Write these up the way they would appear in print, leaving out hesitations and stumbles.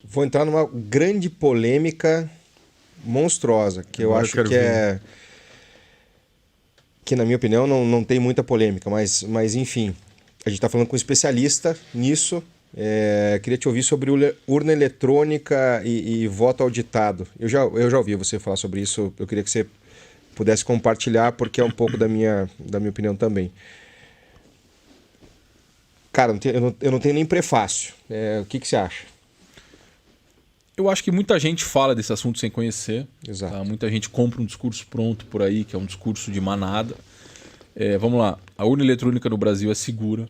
Vou entrar numa grande polêmica monstruosa, que eu Agora acho eu quero que é... que na minha opinião não tem muita polêmica, mas enfim, a gente está falando com um especialista nisso. Queria te ouvir sobre urna eletrônica e voto auditado. Eu já ouvi você falar sobre isso, eu queria que você pudesse compartilhar, porque é um pouco da minha opinião também. Cara, eu não tenho nem prefácio. O que você acha? Eu acho que muita gente fala desse assunto sem conhecer. Exato. Tá? Muita gente compra um discurso pronto por aí, que é um discurso de manada. Vamos lá. A urna eletrônica no Brasil é segura.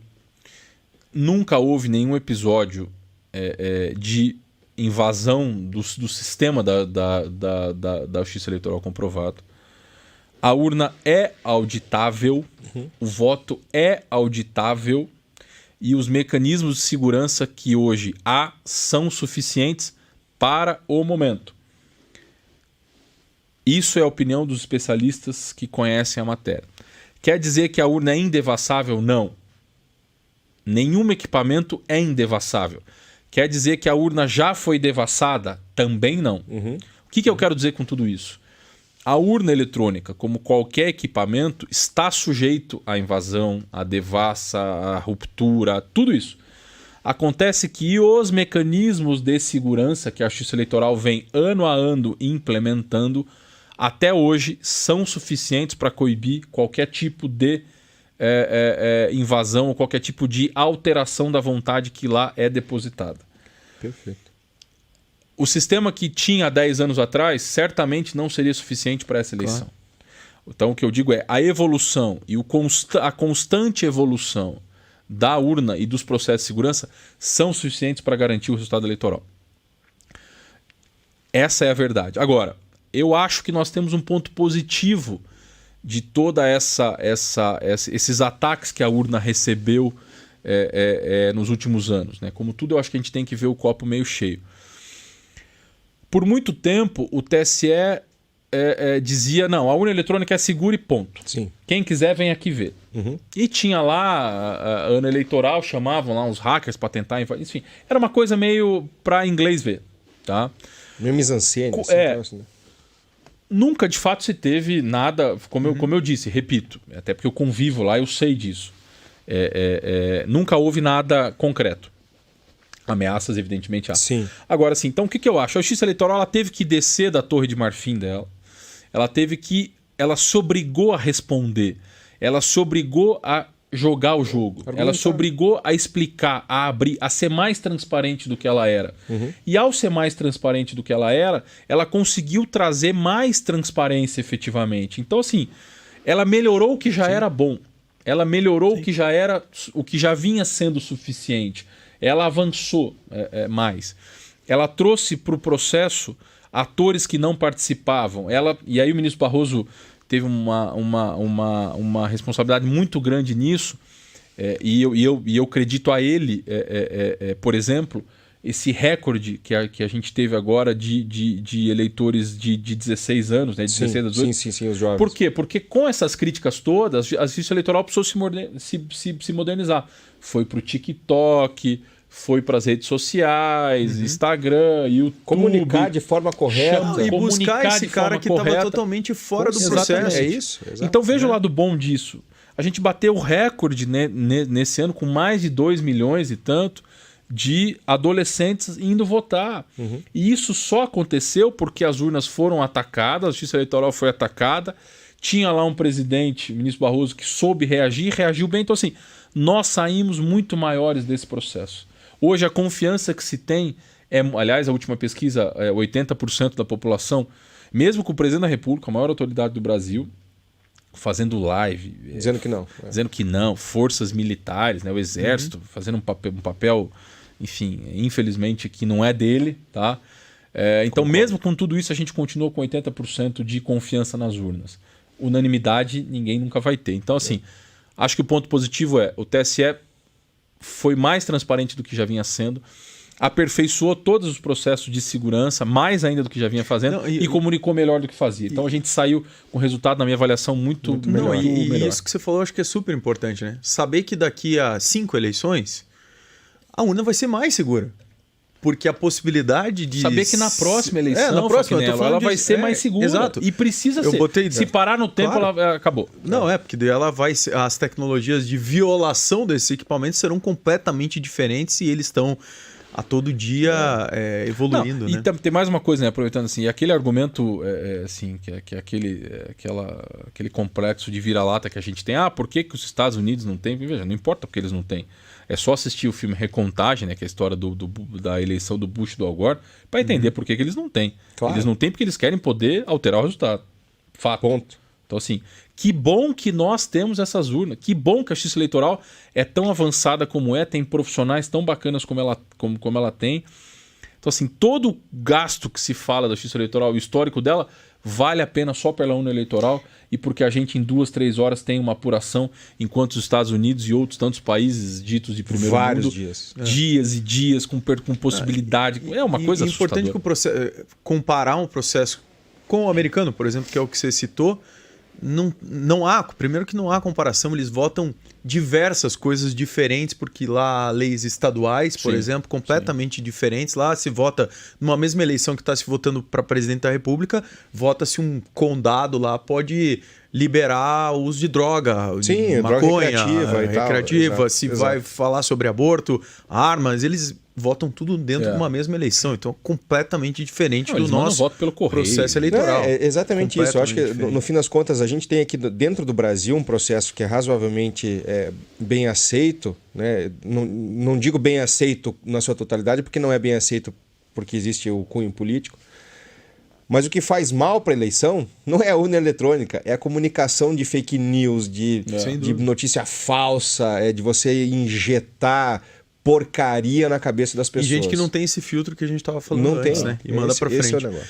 Nunca houve nenhum episódio de invasão do sistema da Justiça Eleitoral comprovado. A urna é auditável, o voto é auditável e os mecanismos de segurança que hoje há são suficientes para o momento. Isso é a opinião dos especialistas que conhecem a matéria. Quer dizer que a urna é indevassável? Não. Nenhum equipamento é indevassável. Quer dizer que a urna já foi devassada? Também não. O que eu quero dizer com tudo isso? A urna eletrônica, como qualquer equipamento, está sujeito à invasão, à devassa, à ruptura, tudo isso. Acontece que os mecanismos de segurança que a Justiça Eleitoral vem ano a ano implementando, até hoje, são suficientes para coibir qualquer tipo de invasão ou qualquer tipo de alteração da vontade que lá é depositada. Perfeito. O sistema que tinha há 10 anos atrás certamente não seria suficiente para essa eleição. Claro. Então o que eu digo é a evolução e a constante evolução da urna e dos processos de segurança são suficientes para garantir o resultado eleitoral. Essa é a verdade. Agora, eu acho que nós temos um ponto positivo de toda esses ataques que a urna recebeu nos últimos anos, né? Como tudo, eu acho que a gente tem que ver o copo meio cheio. Por muito tempo, o TSE dizia, não, a urna eletrônica é segura e ponto. Sim. Quem quiser vem aqui ver. E tinha lá, ano eleitoral, chamavam lá uns hackers para tentar... Enfim, era uma coisa meio para inglês ver. Tá? Meio mise-en-scène. Assim, Nunca, de fato, se teve nada, como eu disse, repito, até porque eu convivo lá, eu sei disso. Nunca houve nada concreto. Ameaças, evidentemente, há. Sim. Agora, sim, então o que eu acho? A Justiça Eleitoral ela teve que descer da torre de marfim dela. Ela se obrigou a responder. Ela se obrigou a jogar o jogo. Ela se obrigou a explicar, a abrir, a ser mais transparente do que ela era. E ao ser mais transparente do que ela era, ela conseguiu trazer mais transparência efetivamente. Então, assim, ela melhorou o que já era bom. Ela melhorou o que já vinha sendo suficiente. Ela avançou mais. Ela trouxe para o processo atores que não participavam. E aí o ministro Barroso teve uma responsabilidade muito grande nisso. E eu acredito a ele, por exemplo, esse recorde que a gente teve agora de eleitores de 16 anos, né, de 16 a 18. Sim, os jovens. Por quê? Porque com essas críticas todas, a Justiça Eleitoral precisou se modernizar. Foi para o TikTok, foi para as redes sociais, Instagram, YouTube. Comunicar de forma correta. E buscar esse cara que estava totalmente fora do processo. É isso. Então veja o lado bom disso. A gente bateu o recorde, né, nesse ano com mais de 2 milhões e tanto de adolescentes indo votar. E isso só aconteceu porque as urnas foram atacadas, a Justiça Eleitoral foi atacada, tinha lá um presidente, o ministro Barroso, que soube reagir e reagiu bem. Então assim, nós saímos muito maiores desse processo. Hoje a confiança que se tem, aliás, a última pesquisa, 80% da população, mesmo com o presidente da República, a maior autoridade do Brasil, fazendo live. Dizendo que não. Dizendo que não, forças militares, né, o exército, fazendo um papel, enfim, infelizmente, que não é dele. Tá? Então, mesmo com tudo isso, a gente continua com 80% de confiança nas urnas. Unanimidade, ninguém nunca vai ter. Então, assim, acho que o ponto positivo o TSE foi mais transparente do que já vinha sendo, aperfeiçoou todos os processos de segurança, mais ainda do que já vinha fazendo, e comunicou melhor do que fazia. Então a gente saiu com resultado, na minha avaliação, muito melhor. E isso que você falou, acho que é super importante, né? Saber que daqui a 5 eleições, a urna vai ser mais segura. Porque a possibilidade de... Saber que na próxima eleição, na próxima, ela vai ser mais segura. Exato. E precisa ser. Se parar no tempo, ela acabou. Não, porque daí as tecnologias de violação desses equipamentos serão completamente diferentes e eles estão a todo dia evoluindo. Não, né? E tem mais uma coisa, né? Aproveitando assim, aquele argumento, assim, que é aquele complexo de vira-lata que a gente tem. Por que os Estados Unidos não têm? Veja, não importa porque eles não têm. É só assistir o filme Recontagem, né, que é a história da eleição do Bush e do Al Gore, para entender por que eles não têm. Claro. Eles não têm porque eles querem poder alterar o resultado. Fato. Ponto. Então, assim, que bom que nós temos essas urnas. Que bom que a justiça eleitoral é tão avançada como tem profissionais tão bacanas como ela tem. Então, assim, todo gasto que se fala da justiça eleitoral, o histórico dela, vale a pena só pela urna eleitoral e porque a gente em 2-3 horas tem uma apuração, enquanto os Estados Unidos e outros tantos países ditos de primeiro mundo, dias e dias com possibilidade. É uma coisa assustadora. É importante comparar um processo com o americano, por exemplo, que é o que você citou. Não há, primeiro que não há comparação, eles votam diversas coisas diferentes, porque lá há leis estaduais, por exemplo, completamente diferentes. Lá se vota, numa mesma eleição que está se votando para presidente da República, vota-se um condado lá, pode liberar o uso de droga, de maconha, droga recreativa, se vai falar sobre aborto, armas, eles votam tudo dentro de uma mesma eleição. Então, completamente diferente do nosso pelo correio. Processo eleitoral. É exatamente isso. Eu acho que, no fim das contas, a gente tem aqui dentro do Brasil um processo que é razoavelmente bem aceito. Né? Não digo bem aceito na sua totalidade, porque não é bem aceito porque existe o cunho político. Mas o que faz mal para a eleição não é a urna eletrônica, é a comunicação de fake news, de notícia falsa, de você injetar porcaria na cabeça das pessoas. E gente que não tem esse filtro que a gente estava falando antes, né? E manda para frente. Esse é o negócio.